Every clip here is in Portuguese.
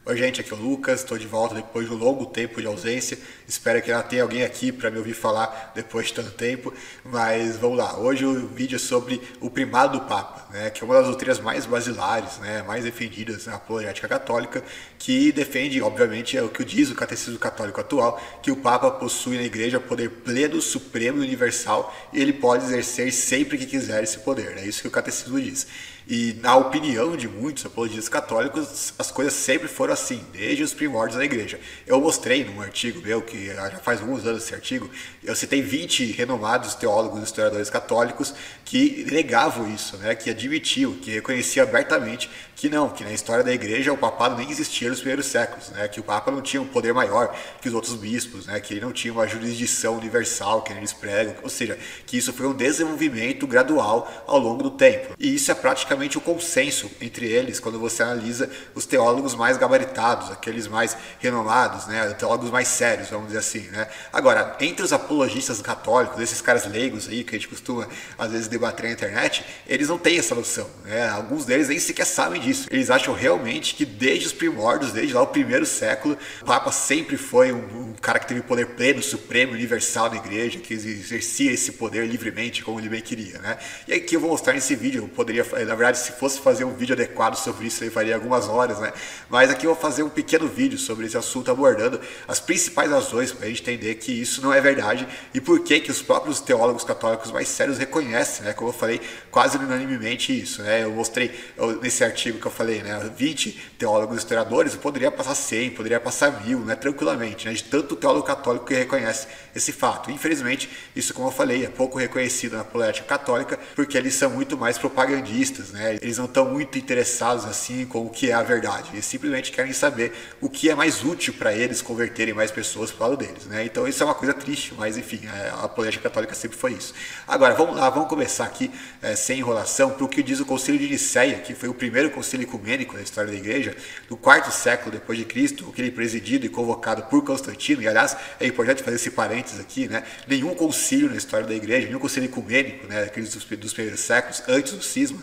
Oi gente, aqui é o Lucas, estou de volta depois de um longo tempo de ausência. Espero que ainda tenha alguém aqui para me ouvir falar depois de tanto tempo. Mas vamos lá, hoje o vídeo é sobre o primado do Papa, né, que é uma das doutrinas mais basilares, né, mais defendidas na apologética católica, que defende, obviamente, é o que diz o catecismo católico atual, que o Papa possui na igreja poder pleno, supremo e universal, e ele pode exercer sempre que quiser esse poder. É isso que o catecismo diz. E na opinião de muitos apologistas católicos, as coisas sempre foram assim, desde os primórdios da igreja. Eu mostrei num artigo meu, que já faz alguns anos esse artigo, eu citei 20 renomados teólogos e historiadores católicos que negavam isso, né, que admitiam, que reconheciam abertamente que não, que na história da igreja o papado nem existia nos primeiros séculos, né, que o Papa não tinha um poder maior que os outros bispos, né, que ele não tinha uma jurisdição universal que eles pregam, ou seja, que isso foi um desenvolvimento gradual ao longo do tempo. E isso é praticamente o consenso entre eles quando você analisa os teólogos mais gabaritados, aqueles mais renomados, né, teólogos mais sérios, vamos dizer assim, né. Agora, entre os apologistas católicos, esses caras leigos aí que a gente costuma às vezes debater na internet, eles não têm essa noção, né, alguns deles nem sequer sabem disso. Eles acham realmente que desde os primórdios, desde lá o primeiro século, o Papa sempre foi um cara que teve poder pleno, supremo, universal na igreja, que exercia esse poder livremente como ele bem queria, né? E aqui eu vou mostrar nesse vídeo, eu poderia, na verdade, se fosse fazer um vídeo adequado sobre isso, eu faria algumas horas, né? Mas aqui eu vou fazer um pequeno vídeo sobre esse assunto, abordando as principais razões para a gente entender que isso não é verdade e por que que os próprios teólogos católicos mais sérios reconhecem, né? Como eu falei, quase unanimemente isso, né? Eu mostrei nesse artigo que eu falei, né, 20 teólogos historiadores, eu poderia passar 100, poderia passar 1000, né, tranquilamente, né, de tanto teólogo católico que reconhece esse fato. Infelizmente, isso, como eu falei, é pouco reconhecido na apologética católica, porque eles são muito mais propagandistas, né, eles não estão muito interessados assim com o que é a verdade, eles simplesmente querem saber o que é mais útil para eles converterem mais pessoas para o lado deles, né, então isso é uma coisa triste, mas enfim, a apologética católica sempre foi isso. Agora, vamos lá, vamos começar aqui, sem enrolação, para o que diz o Concílio de Nicéia, que foi o primeiro concílio ecumênico na história da igreja, do quarto século depois de Cristo, aquele presidido e convocado por Constantino. E aliás, é importante fazer esse parênteses aqui, né? Nenhum concílio na história da igreja, nenhum concílio ecumênico, né, daqueles dos primeiros séculos, antes do cisma,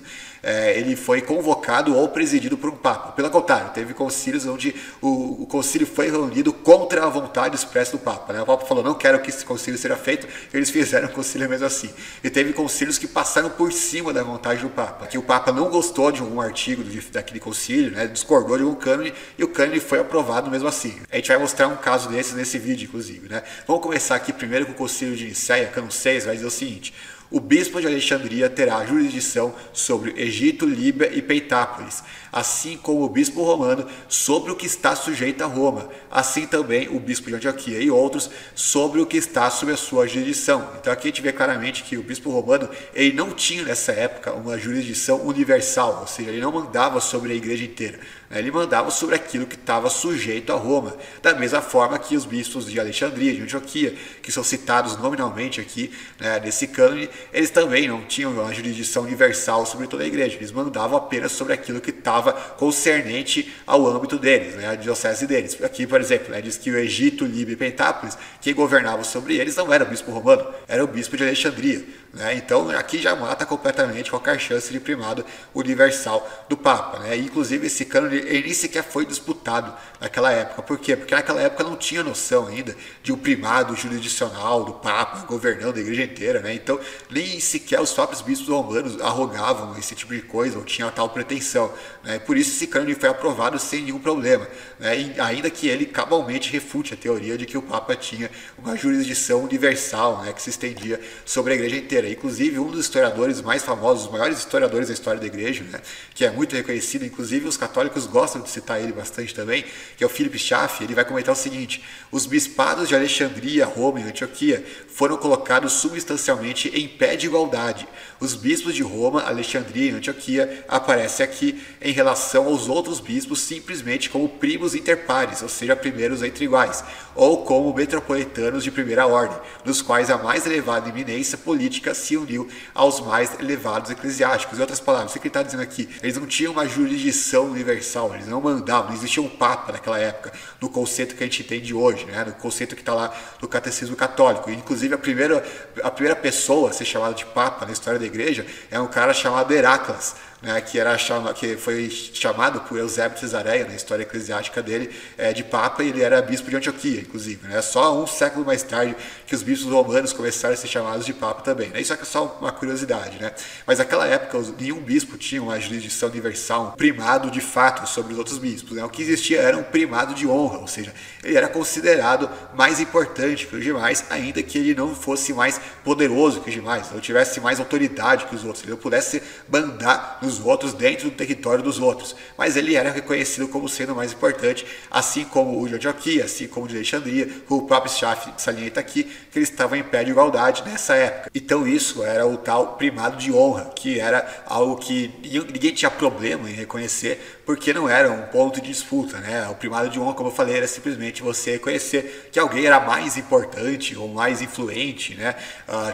ele foi convocado ou presidido por um papa. Pelo contrário, teve concílios onde o concílio foi reunido contra a vontade expressa do papa, né? O papa falou, não quero que esse concílio seja feito, eles fizeram o concílio mesmo assim. E teve concílios que passaram por cima da vontade do papa, que o papa não gostou de algum artigo daquele concílio, né, discordou de um cânone e o cânone foi aprovado mesmo assim. A gente vai mostrar um caso desses nesse vídeo, inclusive, né? Vamos começar aqui primeiro com o concílio de Nicéia, cânon 6, vai dizer o seguinte: o bispo de Alexandria terá jurisdição sobre Egito, Líbia e Peitápolis, assim como o bispo romano sobre o que está sujeito a Roma, assim também o bispo de Antioquia e outros sobre o que está sob a sua jurisdição. Então aqui a gente vê claramente que o bispo romano, ele não tinha nessa época uma jurisdição universal, ou seja, ele não mandava sobre a igreja inteira, né? Ele mandava sobre aquilo que estava sujeito a Roma, da mesma forma que os bispos de Alexandria, de Antioquia, que são citados nominalmente aqui, né, nesse cânone, eles também não tinham uma jurisdição universal sobre toda a igreja, eles mandavam apenas sobre aquilo que estava concernente ao âmbito deles, né, a diocese deles. Aqui, por exemplo, né, diz que o Egito, Líbia e Pentápolis, quem governava sobre eles não era o bispo romano, era o bispo de Alexandria, né? Então aqui já mata completamente qualquer chance de primado universal do Papa, né? Inclusive esse cânone ele nem sequer foi disputado naquela época. Por quê? Porque naquela época não tinha noção ainda de um primado jurisdicional do Papa governando a igreja inteira, né? Então nem sequer os próprios bispos romanos arrogavam esse tipo de coisa ou tinham tal pretensão, né? Por isso esse cânone foi aprovado sem nenhum problema, né? E ainda que ele cabalmente refute a teoria de que o Papa tinha uma jurisdição universal, né, que se estendia sobre a igreja inteira. Inclusive um dos historiadores mais famosos, os maiores historiadores da história da igreja, né, que é muito reconhecido, inclusive os católicos gostam de citar ele bastante também, que é o Philip Schaff. Ele vai comentar o seguinte: os bispados de Alexandria, Roma e Antioquia foram colocados substancialmente em pé de igualdade. Os bispos de Roma, Alexandria e Antioquia aparecem aqui em relação aos outros bispos simplesmente como primos inter pares, ou seja, primeiros entre iguais, ou como metropolitanos de primeira ordem, nos quais a mais elevada eminência política se uniu aos mais elevados eclesiásticos. Em outras palavras, o que ele está dizendo aqui? Eles não tinham uma jurisdição universal, eles não mandavam, não existia um papa naquela época, no conceito que a gente entende hoje, né? No conceito que está lá no catecismo católico. E, inclusive a primeira pessoa a ser chamada de papa na história da igreja é um cara chamado Heracles, né, que foi chamado por Eusébio de Cesareia, na história eclesiástica dele, de Papa, e ele era bispo de Antioquia, inclusive. Né? Só um século mais tarde que os bispos romanos começaram a ser chamados de Papa também. Né? Isso é só uma curiosidade. Né? Mas naquela época, nenhum bispo tinha uma jurisdição universal, um primado de fato sobre os outros bispos. Né? O que existia era um primado de honra, ou seja, ele era considerado mais importante que os demais, ainda que ele não fosse mais poderoso que os demais, não tivesse mais autoridade que os outros, ele não pudesse mandar nos outros dentro do território dos outros, mas ele era reconhecido como sendo mais importante, assim como o de Antioquia, assim como o de Alexandria. O próprio Schaff salienta aqui que eles estavam em pé de igualdade nessa época. Então isso era o tal primado de honra, que era algo que ninguém tinha problema em reconhecer, porque não era um ponto de disputa, né? O primado de honra, como eu falei, era simplesmente você reconhecer que alguém era mais importante ou mais influente, né?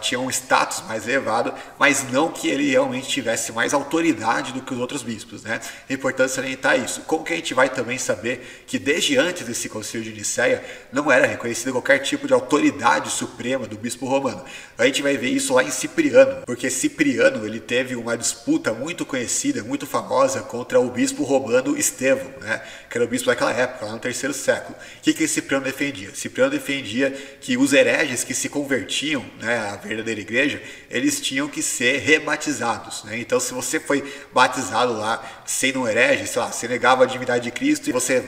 Tinha um status mais elevado, mas não que ele realmente tivesse mais autoridade do que os outros bispos, né? É importante salientar isso. Como que a gente vai também saber que desde antes desse concílio de Nicéia não era reconhecido qualquer tipo de autoridade suprema do bispo romano? A gente vai ver isso lá em Cipriano, porque Cipriano ele teve uma disputa muito conhecida, muito famosa contra o bispo romano Estevão, né? Que era o bispo daquela época, lá no 3º século. O que Cipriano defendia? Cipriano defendia que os hereges que se convertiam, né, à verdadeira igreja, eles tinham que ser rebatizados, né? Então, se você foi batizado lá sendo um herege, sei lá, você negava a divindade de Cristo e você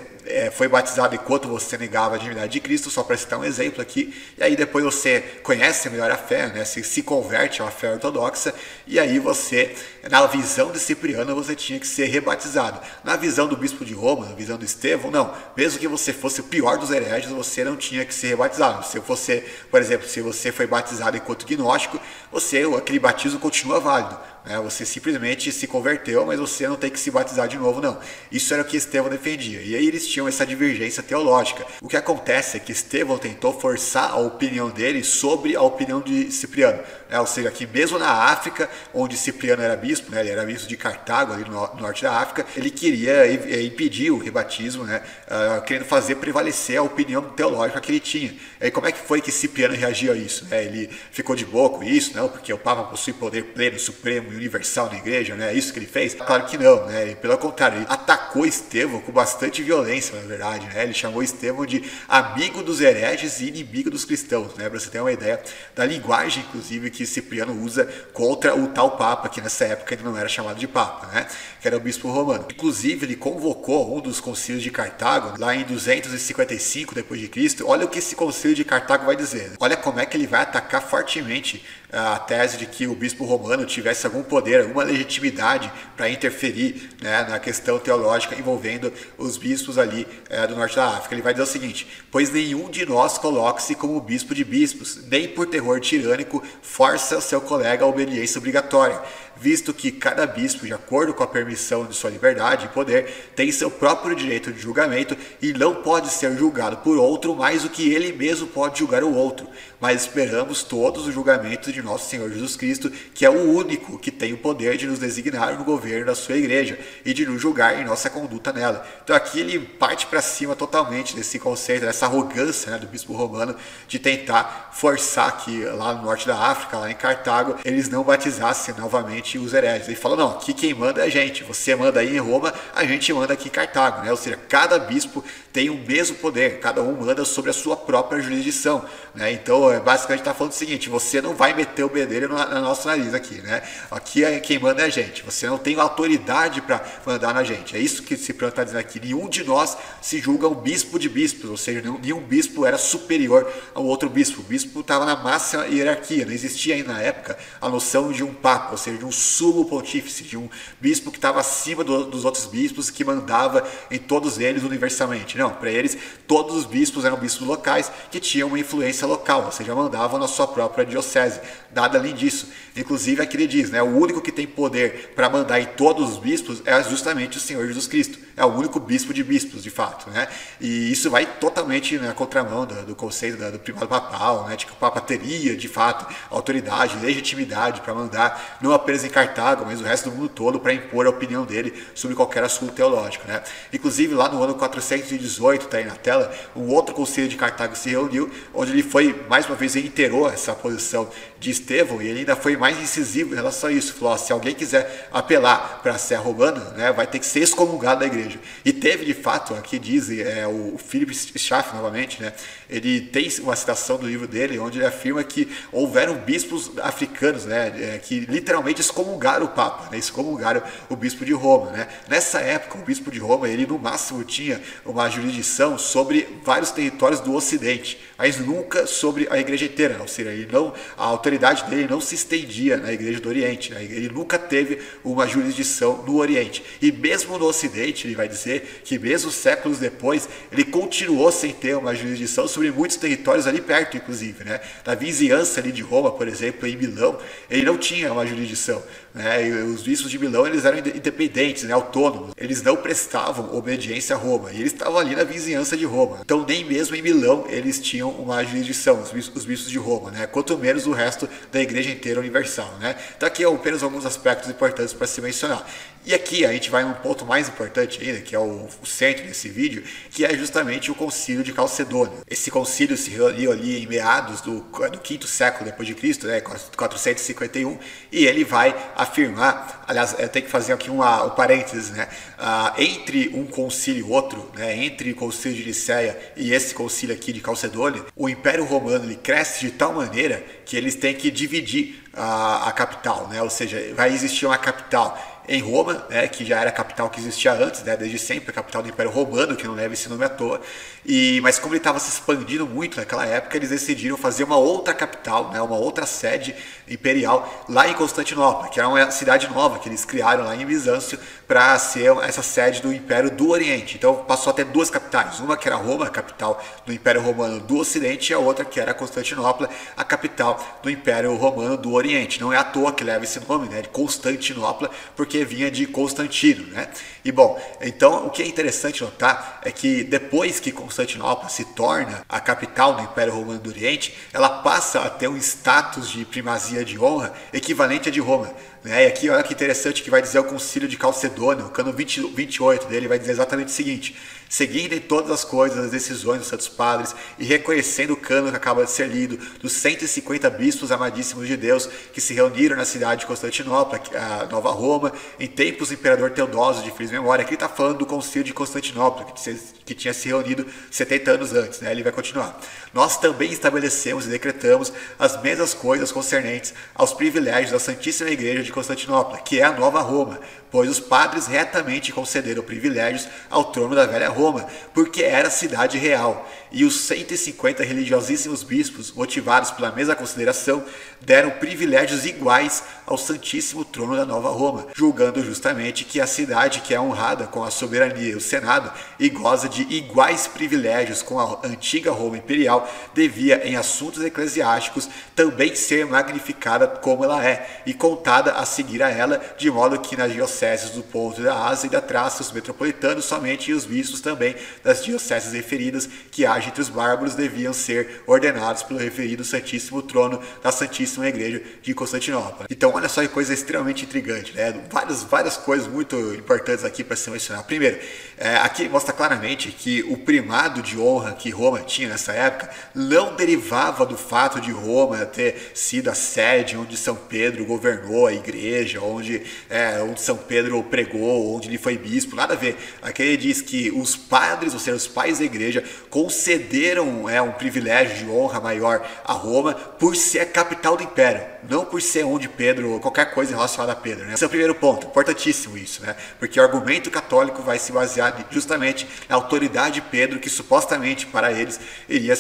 foi batizado enquanto você negava a divindade de Cristo, só para citar um exemplo aqui, e aí depois você conhece melhor a fé, né? Se converte a uma fé ortodoxa, e aí você, na visão de Cipriano, você tinha que ser rebatizado. Na visão do bispo de Roma, na visão do Estevão, não. Mesmo que você fosse o pior dos hereges, você não tinha que ser rebatizado. Se você, por exemplo, se você foi batizado enquanto gnóstico, aquele batismo continua válido. Você simplesmente se converteu, mas você não tem que se batizar de novo, não. Isso era o que Estevão defendia. E aí eles tinham essa divergência teológica. O que acontece é que Estevão tentou forçar a opinião dele sobre a opinião de Cipriano. Ou seja, que mesmo na África, onde Cipriano era bispo, ele era bispo de Cartago, ali no norte da África, ele queria impedir o rebatismo, querendo fazer prevalecer a opinião teológica que ele tinha. E aí, como é que foi que Cipriano reagiu a isso? Ele ficou de boa com isso, não? Porque o Papa possui poder pleno, supremo e universal na igreja, é isso que ele fez? Claro que não, E pelo contrário, ele atacou Estevão com bastante violência, na verdade, Ele chamou Estevão de amigo dos hereges e inimigo dos cristãos, Para você ter uma ideia da linguagem, inclusive, que Cipriano usa contra o tal Papa, que nessa época ainda não era chamado de Papa, Que era o bispo romano. Inclusive, ele convocou um dos concílios de Cartago, lá em 255 d.C. Olha o que esse concílio de Cartago vai dizer. Olha como é que ele vai atacar fortemente a tese de que o bispo romano tivesse algum poder, alguma legitimidade para interferir na questão teológica envolvendo os bispos ali do norte da África. Ele vai dizer o seguinte: pois nenhum de nós coloque-se como bispo de bispos, nem por terror tirânico força seu colega a obediência obrigatória, visto que cada bispo, de acordo com a permissão de sua liberdade e poder, tem seu próprio direito de julgamento e não pode ser julgado por outro mais do que ele mesmo pode julgar o outro. Mas esperamos todos o julgamento de nosso Senhor Jesus Cristo, que é o único que tem o poder de nos designar no governo da sua igreja e de nos julgar em nossa conduta nela. Então aqui ele parte para cima totalmente desse conceito, dessa arrogância do bispo romano de tentar forçar que lá no norte da África, lá em Cartago, eles não batizassem novamente os hereges. Ele fala: não, aqui quem manda é a gente, você manda aí em Roma, a gente manda aqui em Cartago, Ou seja, cada bispo tem o mesmo poder, cada um manda sobre a sua própria jurisdição, Então, basicamente está falando o seguinte: você não vai meter o bedelho no nosso nariz aqui, Aqui quem manda é a gente, você não tem autoridade para mandar na gente. É isso que Cipriano está dizendo aqui. Nenhum de nós se julga um bispo de bispos, ou seja, nenhum bispo era superior ao outro bispo. O bispo estava na máxima hierarquia, não existia ainda na época a noção de um papa, ou seja, de um sumo pontífice, de um bispo que estava acima dos outros bispos, que mandava em todos eles universalmente. Não, para eles, todos os bispos eram bispos locais que tinham uma influência local, ou seja, mandavam na sua própria diocese. Nada além disso. Inclusive, aqui ele diz, o único que tem poder para mandar em todos os bispos é justamente o Senhor Jesus Cristo. É o único bispo de bispos, bispos, de fato, né? E isso vai totalmente na contramão do conceito do primado papal, né? De que o Papa teria, de fato, autoridade, legitimidade para mandar, não apenas em Cartago, mas o resto do mundo todo, para impor a opinião dele sobre qualquer assunto teológico, né? Inclusive, lá no ano 418, está aí na tela, um outro concílio de Cartago se reuniu, onde ele foi, mais uma vez, reiterou essa posição de Estevão, e ele ainda foi mais incisivo em relação a isso. Falou, ó, se alguém quiser apelar para a Sé romana, né, vai ter que ser excomungado da igreja. E teve, de fato, aqui diz o Philip Schaff, novamente, né, ele tem uma citação do livro dele, onde ele afirma que houveram bispos africanos, né, que literalmente excomungaram o Papa, né, excomungaram o bispo de Roma. Né. Nessa época, o bispo de Roma, ele no máximo tinha uma jurisdição sobre vários territórios do Ocidente, mas nunca sobre a igreja inteira, ou seja, a autoridade dele não se estendia na igreja do Oriente, né? Ele nunca teve uma jurisdição no Oriente, e mesmo no Ocidente, ele vai dizer que mesmo séculos depois, ele continuou sem ter uma jurisdição sobre muitos territórios ali perto, inclusive, né? Na vizinhança ali de Roma, por exemplo, em Milão, ele não tinha uma jurisdição, né? E os bispos de Milão, eles eram independentes, né? Autônomos, eles não prestavam obediência a Roma, e eles estavam ali na vizinhança de Roma, então nem mesmo em Milão eles tinham uma jurisdição, os bispos de Roma, né? Quanto menos o resto da igreja inteira universal, né? Então aqui é apenas alguns aspectos importantes para se mencionar. E aqui a gente vai num ponto mais importante ainda, que é o centro desse vídeo, que é justamente o concílio de Calcedônia. Esse concílio se reuniu ali em meados do 5º século depois de Cristo, né, 451, e ele vai afirmar, aliás, eu tenho que fazer aqui um parênteses, né, entre um concílio e outro, né, entre o concílio de Nicéia e esse concílio aqui de Calcedônia, o Império Romano ele cresce de tal maneira que eles têm que dividir a capital, né, ou seja, vai existir uma capital em Roma, né, que já era a capital que existia antes, né, desde sempre, a capital do Império Romano, que não leva esse nome à toa, mas como ele estava se expandindo muito naquela época, eles decidiram fazer uma outra capital, né, uma outra sede imperial lá em Constantinopla, que era uma cidade nova que eles criaram lá em Bizâncio para ser essa sede do Império do Oriente. Então passou a ter duas capitais, uma que era Roma, a capital do Império Romano do Ocidente, e a outra que era Constantinopla, a capital do Império Romano do Oriente. Não é à toa que leva esse nome, né, de Constantinopla, porque vinha de Constantino, né? E bom, então o que é interessante notar é que depois que Constantinopla se torna a capital do Império Romano do Oriente, ela passa a ter um status de primazia de honra equivalente a de Roma. E aqui olha que interessante que vai dizer o concílio de Calcedônia, o cano 28 dele vai dizer exatamente o seguinte: seguindo em todas as coisas as decisões dos santos padres e reconhecendo o cano que acaba de ser lido dos 150 bispos amadíssimos de Deus que se reuniram na cidade de Constantinopla, a Nova Roma, em tempos do imperador Teodósio de feliz memória. Aqui ele está falando do concílio de Constantinopla, que tinha se reunido 70 anos antes, né? Ele vai continuar. Nós também estabelecemos e decretamos as mesmas coisas concernentes aos privilégios da Santíssima Igreja de Constantinopla, que é a Nova Roma, pois os padres retamente concederam privilégios ao trono da velha Roma, porque era cidade real, e os 150 religiosíssimos bispos, motivados pela mesma consideração, deram privilégios iguais ao Santíssimo Trono da Nova Roma, julgando justamente que a cidade que é honrada com a soberania e o Senado e goza de iguais privilégios com a antiga Roma Imperial, devia, em assuntos eclesiásticos, também ser magnificada como ela é, e contada a seguir a ela, de modo que nas dioceses do Ponto, da Ásia e da Trácia, os metropolitanos somente, e os bispos também das dioceses referidas que haja entre os bárbaros deviam ser ordenados pelo referido Santíssimo Trono da Santíssima Igreja de Constantinopla. Então olha só que coisa extremamente intrigante, né? Várias coisas muito importantes aqui para se mencionar. Primeiro, aqui mostra claramente que o primado de honra que Roma tinha nessa época não derivava do fato de Roma ter sido a sede onde São Pedro governou a igreja, onde São Pedro pregou, onde ele foi bispo, nada a ver. Aqui ele diz que os padres, ou seja, os pais da igreja, concederam um privilégio de honra maior a Roma por ser a capital do império, não por ser onde Pedro, qualquer coisa relacionada a Pedro, né? Esse é o primeiro ponto, importantíssimo isso, né? Porque o argumento católico vai se basear justamente na autoridade de Pedro, que supostamente para eles iria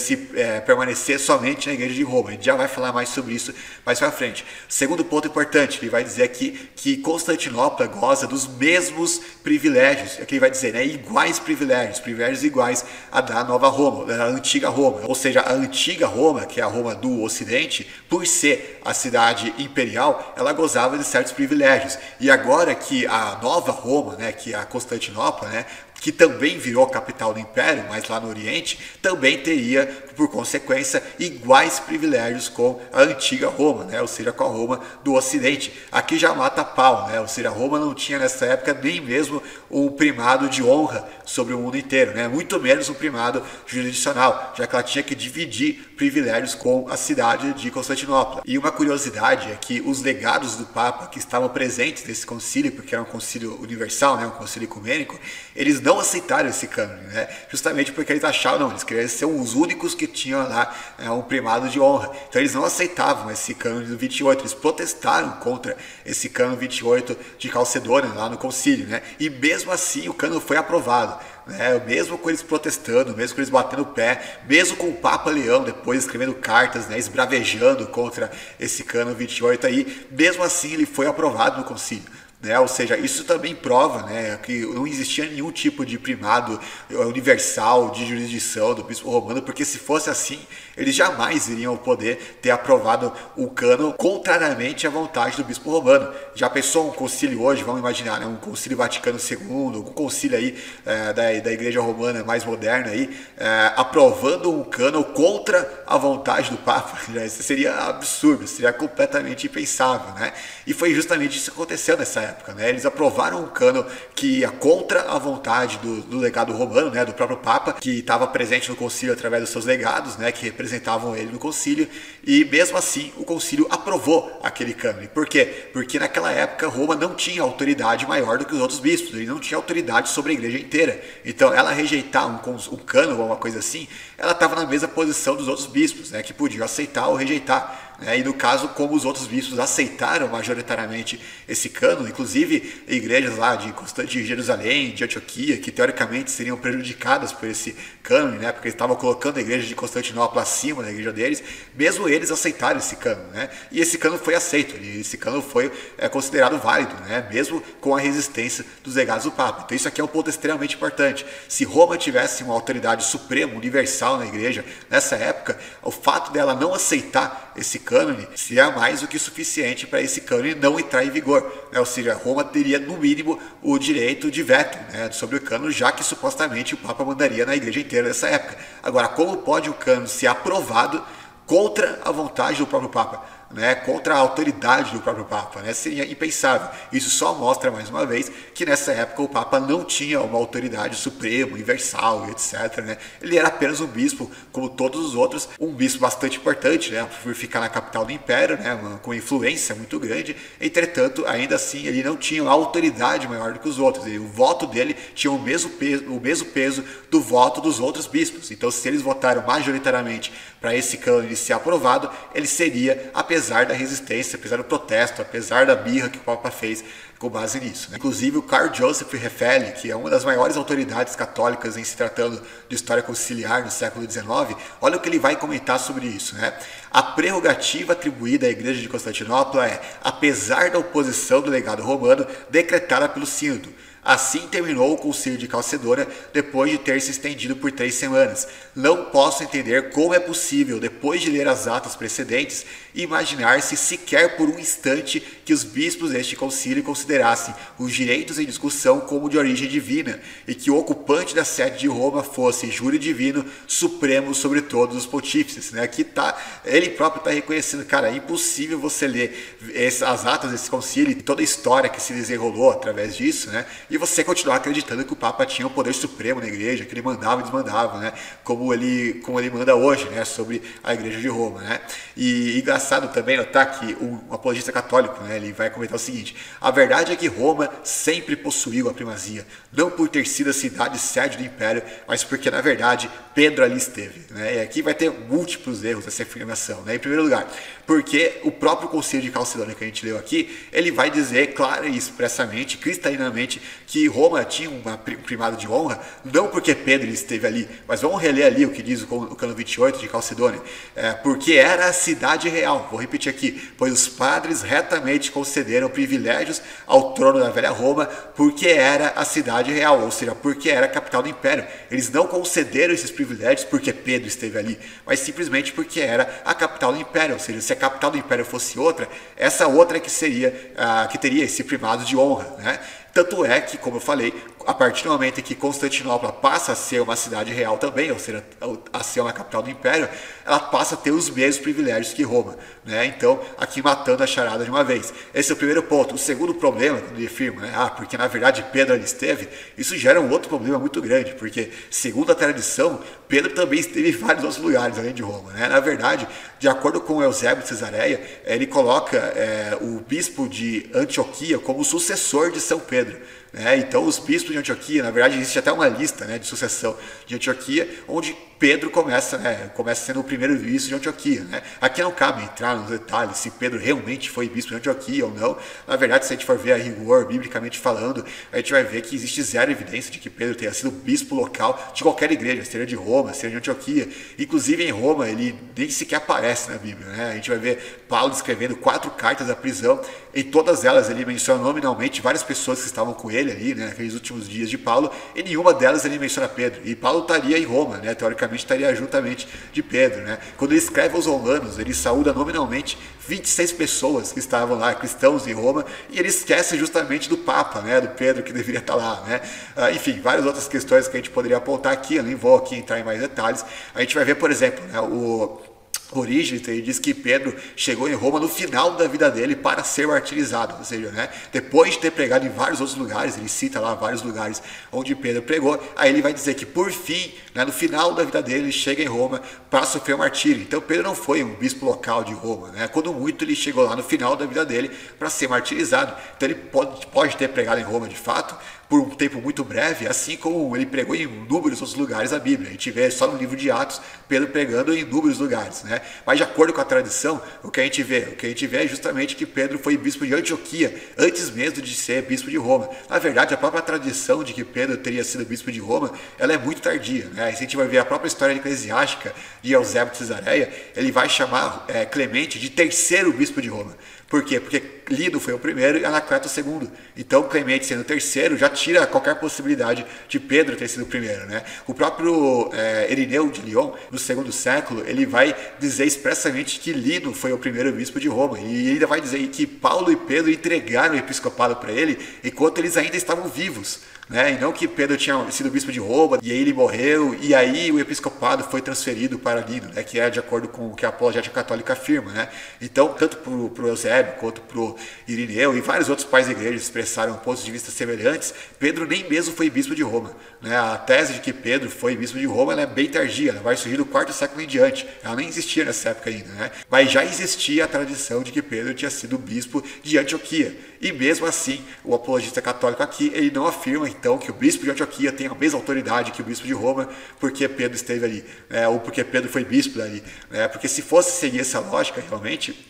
permanecer somente na igreja de Roma. A gente já vai falar mais sobre isso mais para frente. Segundo ponto importante, ele vai dizer aqui que Constantinopla goza dos mesmos privilégios, aqui ele vai dizer, né, iguais privilégios iguais a da Nova Roma, da antiga Roma. Ou seja, a antiga Roma, que é a Roma do Ocidente, por ser a cidade imperial, ela gozava de certos privilégios. E agora que a Nova Roma, né, que é a Constantinopla, né, que também virou capital do Império, mas lá no Oriente, também teria, por consequência, iguais privilégios com a antiga Roma, né? Ou seja, com a Roma do Ocidente. Aqui já mata pau, né? Ou seja, Roma não tinha nessa época nem mesmo um primado de honra sobre o mundo inteiro, né? Muito menos um primado jurisdicional, já que ela tinha que dividir privilégios com a cidade de Constantinopla. E uma curiosidade é que os legados do Papa que estavam presentes nesse concílio, porque era um concílio universal, né? Um concílio ecumênico, eles não aceitaram esse cânone, né? Justamente porque eles achavam, não, eles queriam ser os únicos que tinham lá um primado de honra. Então eles não aceitavam esse cânone do 28, eles protestaram contra esse cânone 28 de Calcedônia lá no concílio, né? E mesmo assim o cânone foi aprovado. Mesmo com eles protestando, mesmo com eles batendo o pé, mesmo com o Papa Leão depois escrevendo cartas, né, esbravejando contra esse cânone 28 aí, mesmo assim ele foi aprovado no concílio. Ou seja, isso também prova, né, que não existia nenhum tipo de primado universal de jurisdição do bispo romano, porque se fosse assim, eles jamais iriam poder ter aprovado o cânon contrariamente à vontade do bispo romano. Já pensou um concílio hoje, vamos imaginar, né, um concílio Vaticano II, um concílio aí da Igreja Romana mais moderna aí, aprovando um cânon contra a vontade do Papa? Isso seria absurdo, seria completamente impensável, né? E foi justamente isso que aconteceu nessa época, né? Eles aprovaram um cânon que ia contra a vontade do legado romano, né, do próprio Papa, que estava presente no concílio através dos seus legados, né, que representavam ele no concílio, e mesmo assim o concílio aprovou aquele cânone. Por quê? Porque naquela época Roma não tinha autoridade maior do que os outros bispos, ele não tinha autoridade sobre a igreja inteira. Então ela rejeitar um cânone ou uma coisa assim, ela estava na mesma posição dos outros bispos, né, que podiam aceitar ou rejeitar. E no caso, como os outros bispos aceitaram majoritariamente esse cânone, inclusive igrejas lá de Jerusalém, de Antioquia, que teoricamente seriam prejudicadas por esse cânone, né, porque eles estavam colocando a igreja de Constantinopla acima da igreja deles, mesmo eles aceitaram esse cânone, né, e esse cânone foi aceito, esse cânone foi considerado válido, né, mesmo com a resistência dos legados do Papa. Então isso aqui é um ponto extremamente importante. Se Roma tivesse uma autoridade suprema, universal na igreja, nessa época, o fato dela não aceitar esse cânone seria mais do que suficiente para esse cânone não entrar em vigor, né? Ou seja, Roma teria no mínimo o direito de veto, né, sobre o cânone, já que supostamente o Papa mandaria na igreja inteira nessa época. Agora, como pode o cânone ser aprovado contra a vontade do próprio Papa? Né, contra a autoridade do próprio Papa, né, seria impensável. Isso só mostra mais uma vez que nessa época o Papa não tinha uma autoridade suprema, universal, etc. Né? Ele era apenas um bispo, como todos os outros, um bispo bastante importante, né, por ficar na capital do Império, né, com influência muito grande. Entretanto, ainda assim, ele não tinha uma autoridade maior do que os outros. O voto dele tinha o mesmo peso do voto dos outros bispos. Então, se eles votaram majoritariamente para esse cânone ser aprovado, ele seria, apesar da resistência, apesar do protesto, apesar da birra que o Papa fez com base nisso, né? Inclusive o Karl Joseph Refeli, que é uma das maiores autoridades católicas em se tratando de história conciliar no século XIX, olha o que ele vai comentar sobre isso, né? A prerrogativa atribuída à Igreja de Constantinopla é, apesar da oposição do legado romano, decretada pelo Sínodo. Assim terminou o concílio de Calcedônia depois de ter se estendido por 3 semanas. Não posso entender como é possível, depois de ler as atas precedentes, imaginar-se sequer por um instante que os bispos deste concílio considerassem os direitos em discussão como de origem divina e que o ocupante da sede de Roma fosse júri divino supremo sobre todos os pontífices. Né? Aqui ele próprio está reconhecendo, cara, é impossível você ler as atas desse concílio e toda a história que se desenrolou através disso, né? E você continuar acreditando que o Papa tinha o poder supremo na igreja, que ele mandava e desmandava, né? Como ele manda hoje, né? Sobre a igreja de Roma, né? E engraçado também notar que um apologista católico, né? Ele vai comentar o seguinte: a verdade é que Roma sempre possuiu a primazia, não por ter sido a cidade sede do império, mas porque na verdade Pedro ali esteve, né? E aqui vai ter múltiplos erros essa afirmação, né? Em primeiro lugar, porque o próprio concílio de Calcedônia que a gente leu aqui, ele vai dizer clara e expressamente, cristalinamente, que Roma tinha um primado de honra, não porque Pedro esteve ali, mas vamos reler ali o que diz o cânone 28 de Calcedônia, porque era a cidade real. Vou repetir aqui: pois os padres retamente concederam privilégios ao trono da velha Roma, porque era a cidade real, ou seja, porque era a capital do império. Eles não concederam esses privilégios porque Pedro esteve ali, mas simplesmente porque era a capital do império, ou seja, se a capital do império fosse outra, essa outra que teria esse primado de honra, né? Tanto é que, como eu falei, a partir do momento em que Constantinopla passa a ser uma cidade real também, ou seja, a ser uma capital do Império, ela passa a ter os mesmos privilégios que Roma, né? Então, aqui matando a charada de uma vez. Esse é o primeiro ponto. O segundo problema, quando ele afirma, né? Porque na verdade Pedro ali esteve, isso gera um outro problema muito grande, porque segundo a tradição, Pedro também esteve em vários outros lugares além de Roma, né? Na verdade, de acordo com Eusébio de Cesareia, ele coloca o bispo de Antioquia como sucessor de São Pedro. Então, os bispos de Antioquia, na verdade, existe até uma lista, de sucessão de Antioquia, onde Pedro começa sendo o primeiro bispo de Antioquia. Aqui não cabe entrar nos detalhes se Pedro realmente foi bispo de Antioquia ou não. Na verdade, se a gente for ver a rigor, biblicamente falando, a gente vai ver que existe zero evidência de que Pedro tenha sido bispo local de qualquer igreja, seja de Roma, seja de Antioquia. Inclusive, em Roma, ele nem sequer aparece na Bíblia. A gente vai ver Paulo escrevendo 4 cartas da prisão. Em todas elas, ele menciona nominalmente várias pessoas que estavam com ele ali, naqueles últimos dias de Paulo. Em nenhuma delas ele menciona Pedro. E Paulo estaria em Roma, teoricamente estaria juntamente de Pedro. Quando ele escreve aos romanos, ele saúda nominalmente 26 pessoas que estavam lá, cristãos em Roma, e ele esquece justamente do Papa, do Pedro, que deveria estar lá. Enfim, várias outras questões que a gente poderia apontar aqui, eu nem vou aqui entrar em mais detalhes. A gente vai ver, por exemplo, o Orígenes, ele diz que Pedro chegou em Roma no final da vida dele para ser martirizado, ou seja, depois de ter pregado em vários outros lugares, ele cita lá vários lugares onde Pedro pregou, aí ele vai dizer que por fim, no final da vida dele, ele chega em Roma para sofrer o martírio. Então Pedro não foi um bispo local de Roma, quando muito ele chegou lá no final da vida dele para ser martirizado. Então ele pode ter pregado em Roma de fato, por um tempo muito breve, assim como ele pregou em inúmeros outros lugares da Bíblia. A gente vê só no livro de Atos, Pedro pregando em inúmeros lugares. Mas de acordo com a tradição, o que a gente vê é justamente que Pedro foi bispo de Antioquia, antes mesmo de ser bispo de Roma. Na verdade, a própria tradição de que Pedro teria sido bispo de Roma, ela é muito tardia. Se a gente vai ver a própria história eclesiástica de Eusébio de Cesareia, ele vai chamar Clemente de terceiro bispo de Roma. Por quê? Porque Lino foi o primeiro e Anacleto o segundo. Então, Clemente sendo o terceiro já tira qualquer possibilidade de Pedro ter sido o primeiro. O próprio Irineu de Lyon, no segundo século, ele vai dizer expressamente que Lino foi o primeiro bispo de Roma. E ainda vai dizer que Paulo e Pedro entregaram o episcopado para ele enquanto eles ainda estavam vivos. E não que Pedro tinha sido bispo de Roma e aí ele morreu e aí o episcopado foi transferido para Lino, que é de acordo com o que a apologética católica afirma. Então, tanto para o Eusébio quanto para o Irineu e vários outros pais da igreja expressaram pontos de vista semelhantes, Pedro nem mesmo foi bispo de Roma. A tese de que Pedro foi bispo de Roma ela é bem tardia, ela vai surgir do 4º século em diante, ela nem existia nessa época ainda, mas já existia a tradição de que Pedro tinha sido bispo de Antioquia. E mesmo assim, o apologista católico aqui, ele não afirma então que o bispo de Antioquia tem a mesma autoridade que o bispo de Roma, porque Pedro esteve ali, ou porque Pedro foi bispo dali. Porque se fosse seguir essa lógica realmente,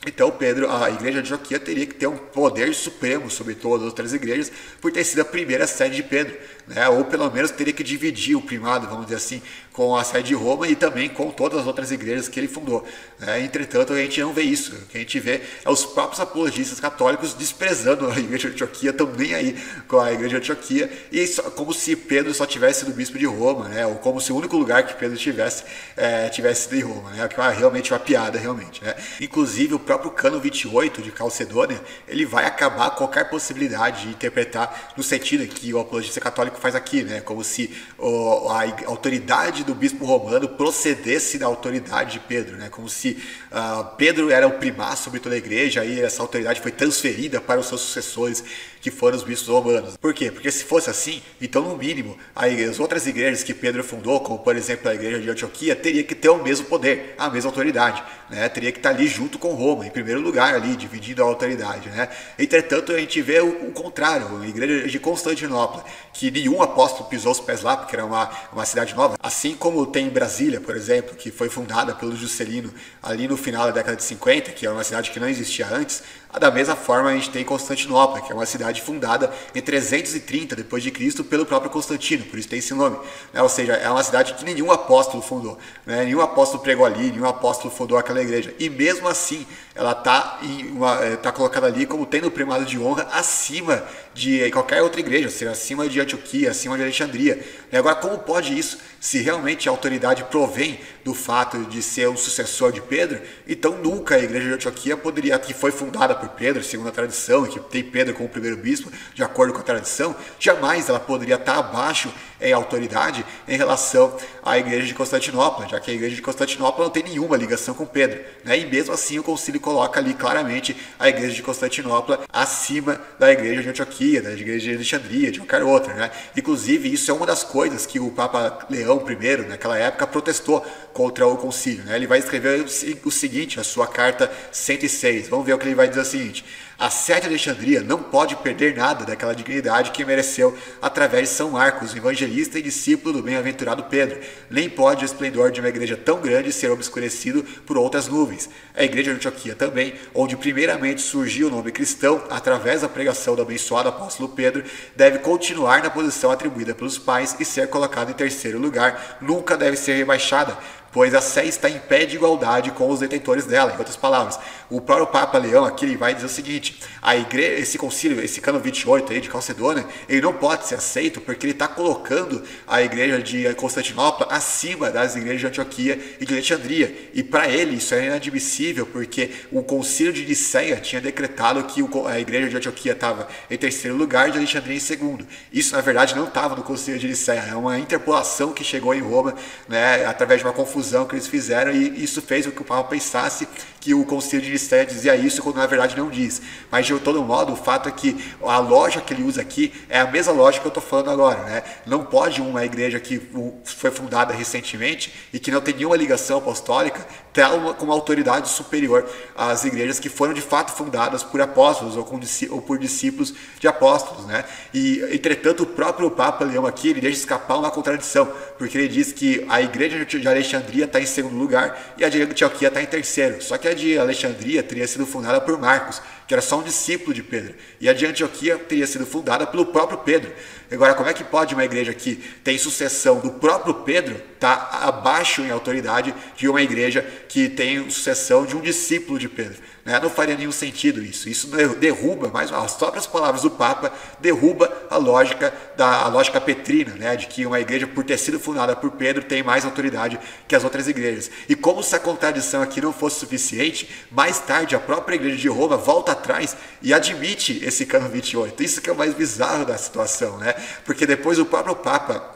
então a igreja de Antioquia teria que ter um poder supremo sobre todas as outras igrejas por ter sido a primeira sede de Pedro, ou pelo menos teria que dividir o primado, vamos dizer assim, com a sede de Roma e também com todas as outras igrejas que ele fundou. Entretanto, a gente não vê isso. O que a gente vê é os próprios apologistas católicos desprezando a igreja de Antioquia, estão nem aí com a igreja de Antioquia, e como se Pedro só tivesse sido bispo de Roma, ou como se o único lugar que Pedro tivesse sido em Roma, o que é realmente uma piada, realmente. Inclusive, o próprio Cano 28 de Calcedônia, ele vai acabar qualquer possibilidade de interpretar no sentido que o apologista católico faz aqui, como se a autoridade do bispo romano procedesse da autoridade de Pedro, como se Pedro era o primar sobre toda a igreja e essa autoridade foi transferida para os seus sucessores, que foram os bispos romanos. Por quê? Porque se fosse assim, então no mínimo as outras igrejas que Pedro fundou, como por exemplo a igreja de Antioquia, teria que ter o mesmo poder, a mesma autoridade, teria que estar ali junto com Roma, em primeiro lugar ali, dividindo a autoridade. Entretanto, a gente vê o contrário, a igreja de Constantinopla, que nenhum apóstolo pisou os pés lá, porque era uma cidade nova, assim como tem em Brasília, por exemplo, que foi fundada pelo Juscelino ali no final da década de 50, que é uma cidade que não existia antes. Da mesma forma, a gente tem Constantinopla, que é uma cidade fundada em 330 d.C. pelo próprio Constantino, por isso tem esse nome. Ou seja, é uma cidade que nenhum apóstolo fundou, nenhum apóstolo pregou ali, nenhum apóstolo fundou aquela igreja. E mesmo assim, ela tá colocada ali como tendo o primado de honra acima de qualquer outra igreja, ou seja, acima de Antioquia, acima de Alexandria. E agora, como pode isso? Se realmente a autoridade provém do fato de ser um sucessor de Pedro, então nunca a igreja de Antioquia poderia, que foi fundada por Pedro, segundo a tradição, e que tem Pedro como primeiro bispo, de acordo com a tradição, jamais ela poderia estar abaixo em autoridade em relação à igreja de Constantinopla, já que a igreja de Constantinopla não tem nenhuma ligação com Pedro, né? E mesmo assim o concílio coloca ali claramente a igreja de Constantinopla acima da igreja de Antioquia, da igreja de Alexandria, de qualquer outra, né? Inclusive isso é uma das coisas que o Papa Leão I, naquela época, protestou contra o concílio, né? Ele vai escrever o seguinte, a sua carta 106, vamos ver o que ele vai dizer o seguinte: a sede de Alexandria não pode perder nada daquela dignidade que mereceu através de São Marcos, evangelista e discípulo do bem-aventurado Pedro. Nem pode o esplendor de uma igreja tão grande ser obscurecido por outras nuvens. A igreja de Antioquia também, onde primeiramente surgiu o nome cristão através da pregação do abençoado apóstolo Pedro, deve continuar na posição atribuída pelos pais e ser colocada em terceiro lugar, nunca deve ser rebaixada, pois a Sé está em pé de igualdade com os detentores dela. Em outras palavras, o próprio Papa Leão aqui ele vai dizer o seguinte: a igreja, esse concílio, esse cano 28 aí de Calcedônia, ele não pode ser aceito porque ele está colocando a igreja de Constantinopla acima das igrejas de Antioquia e de Alexandria. E para ele isso é inadmissível, porque o concílio de Nicéia tinha decretado que a igreja de Antioquia estava em terceiro lugar e de Alexandria em segundo. Isso na verdade não estava no concílio de Nicéia, é uma interpolação que chegou em Roma, né, através de uma confusão que eles fizeram, e isso fez com que o Papa pensasse que o concílio de Nicéia dizia isso, quando na verdade não diz. Mas de todo modo, o fato é que a lógica que ele usa aqui é a mesma lógica que eu estou falando agora, né? Não pode uma igreja que foi fundada recentemente e que não tem nenhuma ligação apostólica ter com uma autoridade superior às igrejas que foram de fato fundadas por apóstolos ou por discípulos de apóstolos, né? E entretanto o próprio Papa Leão aqui ele deixa escapar uma contradição, porque ele diz que a igreja de Alexandria está em segundo lugar e a de Antioquia está em terceiro. Só que a de Alexandria teria sido fundada por Marcos, que era só um discípulo de Pedro, e a de Antioquia teria sido fundada pelo próprio Pedro. Agora, como é que pode uma igreja que tem sucessão do próprio Pedro estar abaixo em autoridade de uma igreja que tem sucessão de um discípulo de Pedro? Né? Não faria nenhum sentido isso. Isso derruba, mais as próprias palavras do Papa, derruba a lógica petrina, né? De que uma igreja, por ter sido fundada por Pedro, tem mais autoridade que as outras igrejas. E como se a contradição aqui não fosse suficiente, mais tarde a própria igreja de Roma volta atrás e admite esse cano 28. Isso que é o mais bizarro da situação, né? Porque depois o próprio Papa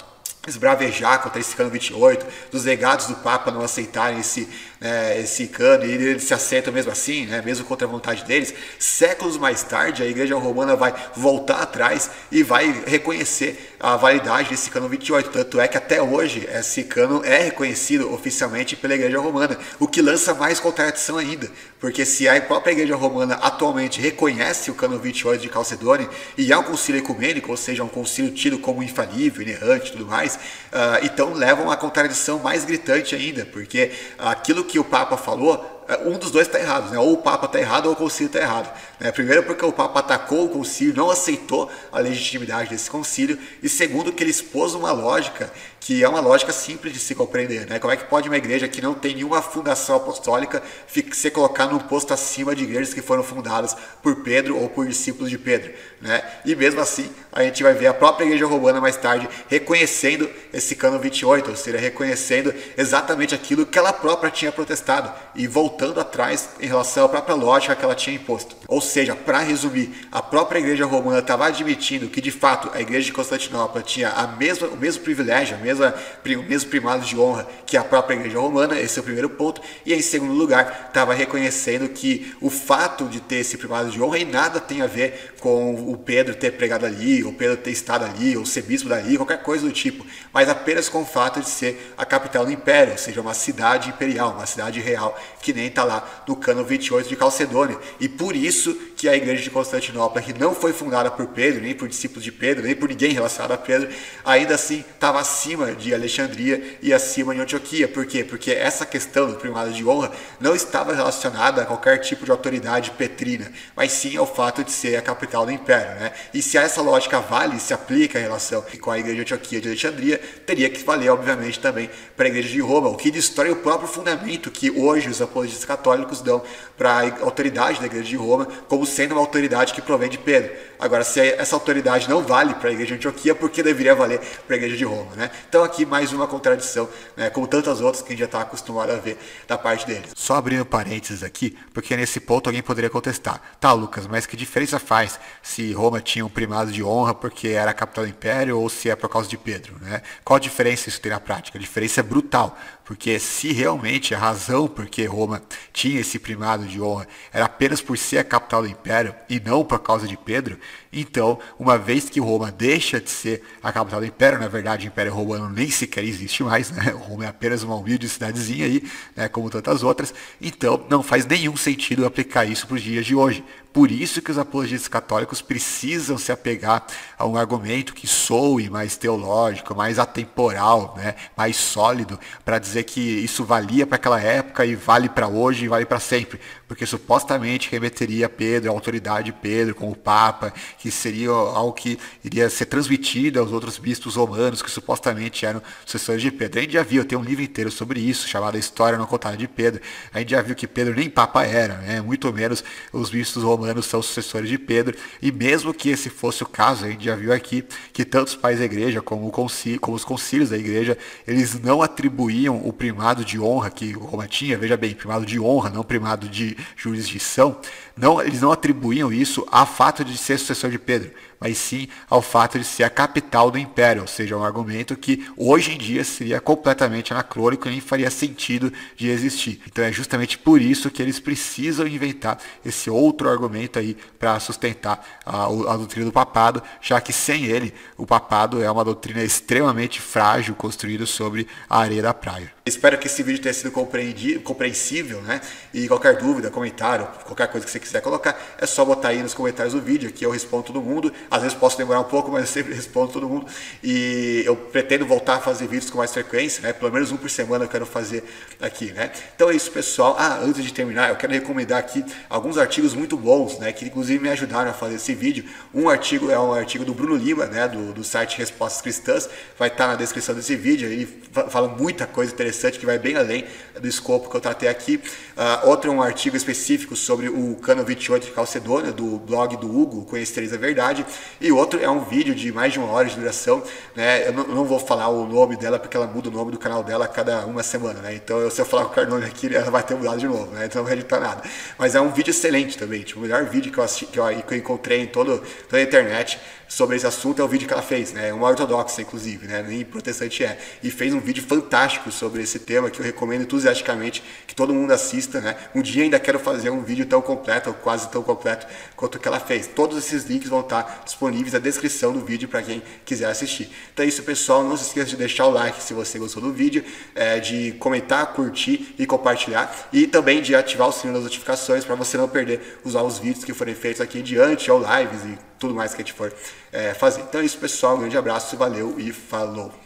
esbravejar contra esse cano 28, dos legados do Papa não aceitarem esse cano, e eles se aceitam mesmo assim, né, mesmo contra a vontade deles. Séculos mais tarde, a Igreja Romana vai voltar atrás e vai reconhecer a validade desse cano 28. Tanto é que até hoje esse cano é reconhecido oficialmente pela Igreja Romana, o que lança mais contradição ainda, porque se a própria Igreja Romana atualmente reconhece o cano 28 de Calcedônia e é um concílio ecumênico, ou seja, um concílio tido como infalível, inerrante e tudo mais, então levam a contradição mais gritante ainda, porque aquilo que o Papa falou, um dos dois está errado, né? Ou o Papa está errado ou o concílio está errado, né? Primeiro porque o Papa atacou o concílio, não aceitou a legitimidade desse concílio, e segundo que ele expôs uma lógica que é uma lógica simples de se compreender, né? Como é que pode uma igreja que não tem nenhuma fundação apostólica ser colocada num posto acima de igrejas que foram fundadas por Pedro ou por discípulos de Pedro, né? E mesmo assim a gente vai ver a própria Igreja Romana mais tarde reconhecendo esse cano 28, ou seja, reconhecendo exatamente aquilo que ela própria tinha protestado e voltando atrás em relação à própria lógica que ela tinha imposto. Ou seja, para resumir, a própria Igreja Romana estava admitindo que de fato a Igreja de Constantinopla tinha o mesmo privilégio, o mesmo primado de honra que a própria Igreja Romana. Esse é o primeiro ponto. E em segundo lugar, estava reconhecendo que o fato de ter esse primado de honra em nada tem a ver com o Pedro ter pregado ali, ou Pedro ter estado ali, ou ser bispo dali, qualquer coisa do tipo, mas apenas com o fato de ser a capital do império, ou seja, uma cidade imperial, uma cidade real, que nem está lá no cano 28 de Calcedônia. E por isso que a Igreja de Constantinopla, que não foi fundada por Pedro, nem por discípulos de Pedro, nem por ninguém relacionado a Pedro, ainda assim estava acima de Alexandria e acima de Antioquia. Por quê? Porque essa questão do primado de honra não estava relacionada a qualquer tipo de autoridade petrina, mas sim ao fato de ser a capital do império, né? E se essa lógica vale, se aplica em relação com a Igreja de Antioquia de Alexandria, teria que valer, obviamente, também para a Igreja de Roma, o que destrói o próprio fundamento que hoje os apologistas apologistas católicos dão para a autoridade da Igreja de Roma como sendo uma autoridade que provém de Pedro. Agora, se essa autoridade não vale para a Igreja de Antioquia, por que deveria valer para a Igreja de Roma, né? Então aqui mais uma contradição, né, como tantas outras que a gente já está acostumado a ver da parte deles. Só abrindo parênteses aqui, porque nesse ponto alguém poderia contestar. Tá, Lucas, mas que diferença faz se Roma tinha um primado de honra porque era a capital do império ou se é por causa de Pedro, né? Qual a diferença isso tem na prática? A diferença é brutal, porque se realmente a razão por que Roma tinha esse primado de honra era apenas por ser a capital do império e não por causa de Pedro, então, uma vez que Roma deixa de ser a capital do império, na verdade o Império Romano nem sequer existe mais, né? Roma é apenas uma humilde cidadezinha aí, né, como tantas outras, então não faz nenhum sentido aplicar isso para os dias de hoje. Por isso que os apologistas católicos precisam se apegar a um argumento que soe mais teológico, mais atemporal, né, mais sólido, para dizer que isso valia para aquela época e vale para hoje e vale para sempre, porque supostamente remeteria a Pedro, a autoridade de Pedro como Papa, que seria algo que iria ser transmitido aos outros bispos romanos que supostamente eram sucessores de Pedro. A gente já viu, tem um livro inteiro sobre isso, chamado A História Não Contada de Pedro. A gente já viu que Pedro nem Papa era, né, muito menos os bispos romanos são sucessores de Pedro, e mesmo que esse fosse o caso, a gente já viu aqui que tanto os pais da igreja como os concílios da igreja, eles não atribuíam o primado de honra que Roma tinha, veja bem, primado de honra, não primado de jurisdição, eles não atribuíam isso ao fato de ser sucessor de Pedro, mas sim ao fato de ser a capital do império, ou seja, um argumento que hoje em dia seria completamente anacrônico e nem faria sentido de existir. Então é justamente por isso que eles precisam inventar esse outro argumento aí para sustentar a doutrina do papado, já que sem ele o papado é uma doutrina extremamente frágil construída sobre a areia da praia. Espero que esse vídeo tenha sido compreensível, né? E qualquer dúvida, comentário, qualquer coisa que você quiser colocar, é só botar aí nos comentários do vídeo, que eu respondo todo mundo. Às vezes posso demorar um pouco, mas eu sempre respondo todo mundo. E eu pretendo voltar a fazer vídeos com mais frequência, né? Pelo menos um por semana eu quero fazer aqui, né? Então é isso, pessoal. Antes de terminar, eu quero recomendar aqui alguns artigos muito bons, né? Que inclusive me ajudaram a fazer esse vídeo. Um artigo é um artigo do Bruno Lima, né? Do site Respostas Cristãs. Vai estar na descrição desse vídeo. Ele fala muita coisa interessante que vai bem além do escopo que eu tratei aqui. Outro é um artigo específico sobre o Cano 28 de Calcedônia, do blog do Hugo, Conhecereis a Verdade. E outro é um vídeo de mais de 1 hora de duração, né? Eu não vou falar o nome dela, porque ela muda o nome do canal dela a cada uma semana, né? Então, se eu falar qualquer nome aqui, ela vai ter mudado de novo, né? Então não vai editar nada. Mas é um vídeo excelente também, tipo, o melhor vídeo que eu encontrei em toda a internet sobre esse assunto é o vídeo que ela fez, né? Uma ortodoxa, inclusive, né? Nem protestante é. E fez um vídeo fantástico sobre esse tema que eu recomendo entusiasticamente que todo mundo assista, né? Um dia ainda quero fazer um vídeo tão completo, ou quase tão completo, quanto o que ela fez. Todos esses links vão estar disponíveis na descrição do vídeo para quem quiser assistir. Então é isso, pessoal. Não se esqueça de deixar o like se você gostou do vídeo, de comentar, curtir e compartilhar, e também de ativar o sininho das notificações para você não perder os novos vídeos que forem feitos aqui em diante, ou lives e tudo mais que a gente for fazer. Então é isso, pessoal. Um grande abraço, valeu e falou!